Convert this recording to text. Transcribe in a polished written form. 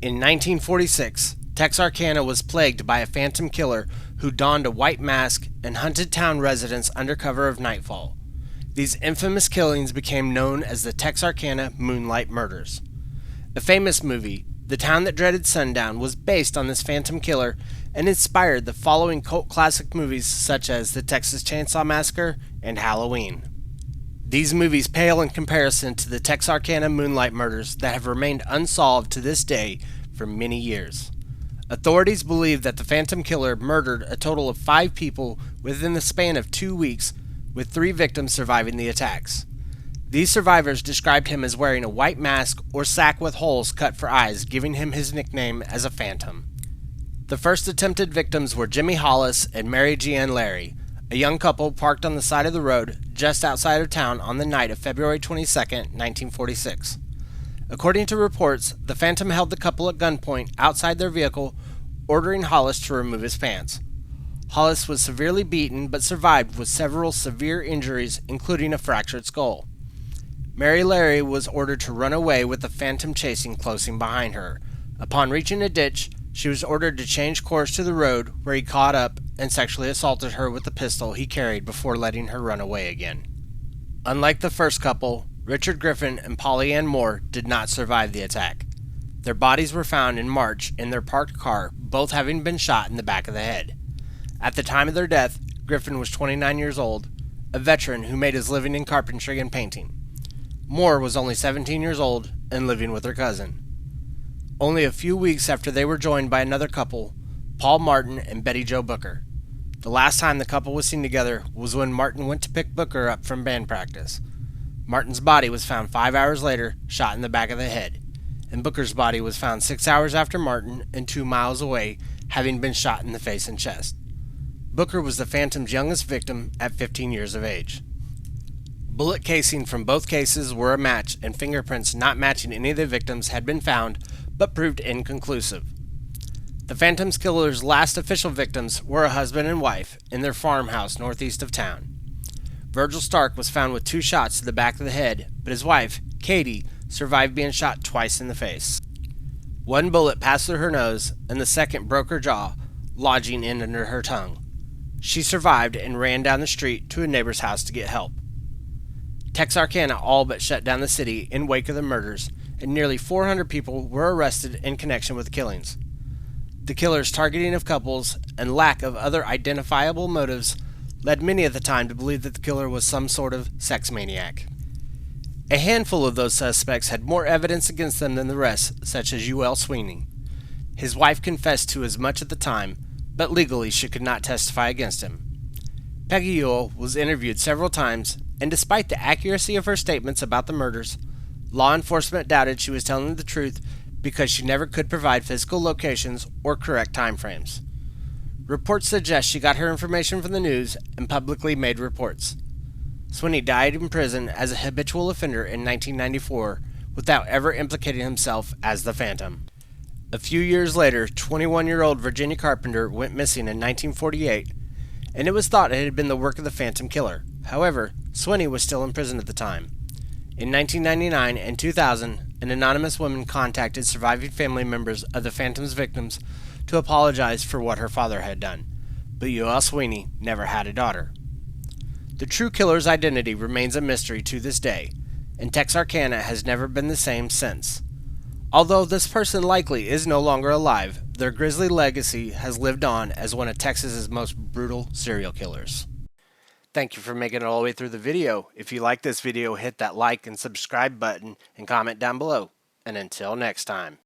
In 1946, Texarkana was plagued by a phantom killer who donned a white mask and hunted town residents under cover of nightfall. These infamous killings became known as the Texarkana Moonlight Murders. A famous movie, The Town That Dreaded Sundown, was based on this phantom killer and inspired the following cult classic movies such as The Texas Chainsaw Massacre and Halloween. These movies pale in comparison to the Texarkana Moonlight Murders that have remained unsolved to this day for many years. Authorities believe that the Phantom Killer murdered a total of 5 people within the span of 2 weeks, with 3 victims surviving the attacks. These survivors described him as wearing a white mask or sack with holes cut for eyes, giving him his nickname as a Phantom. The first attempted victims were Jimmy Hollis and Mary Jeanne Larry, a young couple parked on the side of the road just outside of town on the night of February 22, 1946. According to reports, the Phantom held the couple at gunpoint outside their vehicle, ordering Hollis to remove his pants. Hollis was severely beaten but survived with several severe injuries, including a fractured skull. Mary Larry was ordered to run away with the Phantom chasing close in behind her. Upon reaching a ditch, she was ordered to change course to the road, where he caught up and sexually assaulted her with the pistol he carried before letting her run away again. Unlike the first couple, Richard Griffin and Polly Ann Moore did not survive the attack. Their bodies were found in March in their parked car, both having been shot in the back of the head. At the time of their death, Griffin was 29 years old, a veteran who made his living in carpentry and painting. Moore was only 17 years old and living with her cousin. Only a few weeks after they were joined by another couple, Paul Martin and Betty Jo Booker. The last time the couple was seen together was when Martin went to pick Booker up from band practice. Martin's body was found 5 hours later, shot in the back of the head, and Booker's body was found 6 hours after Martin and 2 miles away, having been shot in the face and chest. Booker was the Phantom's youngest victim at 15 years of age. Bullet casing from both cases were a match, and fingerprints not matching any of the victims had been found, but proved inconclusive. The Phantom's killer's last official victims were a husband and wife in their farmhouse northeast of town. Virgil Stark was found with 2 shots to the back of the head, but his wife, Katie, survived being shot twice in the face. 1 bullet passed through her nose, and the second broke her jaw, lodging in under her tongue. She survived and ran down the street to a neighbor's house to get help. Texarkana all but shut down the city in wake of the murders, and nearly 400 people were arrested in connection with the killings. The killer's targeting of couples and lack of other identifiable motives led many at the time to believe that the killer was some sort of sex maniac. A handful of those suspects had more evidence against them than the rest, such as U.L. Sweeney. His wife confessed to as much at the time, but legally she could not testify against him. Peggy Ewell was interviewed several times, and despite the accuracy of her statements about the murders, law enforcement doubted she was telling the truth because she never could provide physical locations or correct time frames. Reports suggest she got her information from the news and publicly made reports. Sweeney died in prison as a habitual offender in 1994 without ever implicating himself as the Phantom. A few years later, 21-year-old Virginia Carpenter went missing in 1948, and it was thought it had been the work of the Phantom Killer. However, Sweeney was still in prison at the time. In 1999 and 2000, an anonymous woman contacted surviving family members of the Phantom's victims to apologize for what her father had done, but U.L. Sweeney never had a daughter. The true killer's identity remains a mystery to this day, and Texarkana has never been the same since. Although this person likely is no longer alive, their grisly legacy has lived on as one of Texas's most brutal serial killers. Thank you for making it all the way through the video. If you like this video, hit that like and subscribe button and comment down below. And until next time.